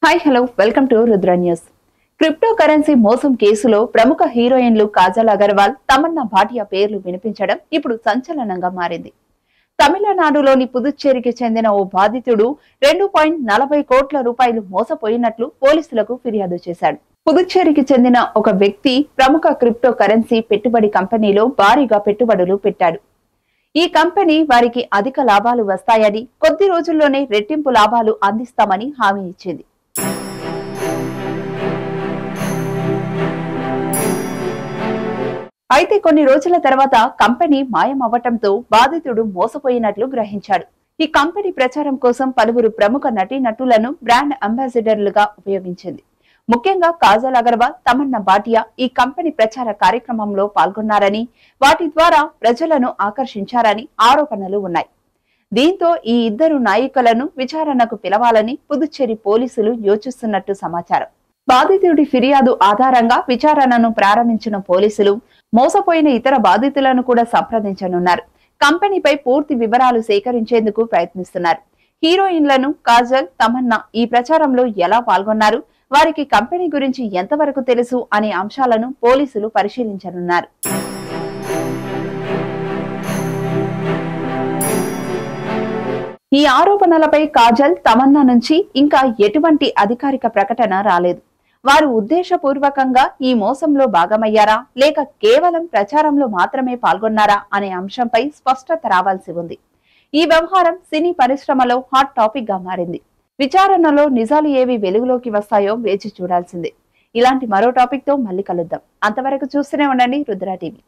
Hi hello welcome to Rudra news. Crypto currency మోసం కేసులో ప్రముఖ హీరోయిన్లు కాజల్ అగర్వాల్, తమన్నా భాటియా పేర్లు వినిపించడం ఇప్పుడు సంచలనంగా మారింది. తమిళనాడులోని పుదుచ్చేరికి చెందిన ఓ బాధితుడు 2.40 కోట్ల రూపాయలు మోసపోయినట్లు పోలీసులకు ఫిర్యాదు చేశాడు. పుదుచ్చేరికి చెందిన ఒక వ్యక్తి ప్రముఖ క్రిప్టో కరెన్సీ పెట్టుబడి కంపెనీలో భారీగా పెట్టుబడులు పెట్టాడు. ఈ కంపెనీ వారికి అధిక లాభాలు వస్తాయని, కొద్ది రోజుల్లోనే రెట్టింపు లాభాలు అందిస్తామని హామీ ఇచ్చింది. అయితే కొన్ని రోజుల తర్వాత కంపెనీ మాయమవ్వటంతో బాధితుడు మోసపోయినట్లు గ్రహించాడు. ఈ కంపెనీ ప్రచారం కోసం పలువురు ప్రముఖ నటీనటులను బ్రాండ్ అంబాసిడర్లుగా ఉపయోగించింది. ముఖ్యంగా కాజల్ అగర్వాల్, తమన్నా భాటియా ఈ కంపెనీ ప్రచార కార్యక్రమంలో పాల్గొన్నారని, వాటి ద్వారా ప్రజలను ఆకర్షించారని ఆరోపణలు ఉన్నాయి. దీంతో ఈ ఇద్దరు నాయికలను విచారణకు పిలవాలని పుదుచ్చేరి పోలీసులు యోచిస్తున్నట్టు సమాచారం. బాధితుడి ఫిర్యాదు ఆధారంగా విచారణను ప్రారంభించిన పోలీసులు మోసపోయిన ఇతర బాధితులను కూడా సంప్రదించనున్నారు. కంపెనీపై పూర్తి వివరాలు సేకరించేందుకు ప్రయత్నిస్తున్నారు. హీరోయిన్లను కాజల్, తమన్నా ఈ ప్రచారంలో ఎలా పాల్గొన్నారు, వారికి కంపెనీ గురించి ఎంతవరకు తెలుసు అనే అంశాలను పోలీసులు పరిశీలించనున్నారు. ఈ ఆరోపణలపై కాజల్, తమన్నా నుంచి ఇంకా ఎటువంటి అధికారిక ప్రకటన రాలేదు. వారు ఉద్దేశపూర్వకంగా ఈ మోసంలో భాగమయ్యారా, లేక కేవలం ప్రచారంలో మాత్రమే పాల్గొన్నారా అనే అంశంపై స్పష్టత రావాల్సి ఉంది. ఈ వ్యవహారం సినీ పరిశ్రమలో హాట్ టాపిక్ గా మారింది. విచారణలో నిజాలు ఏవి వెలుగులోకి వస్తాయో వేచి చూడాల్సిందే. ఇలాంటి మరో టాపిక్ తో మళ్ళీ కలుద్దాం. అంతవరకు చూస్తూనే ఉండండి రుద్ర టీవీ.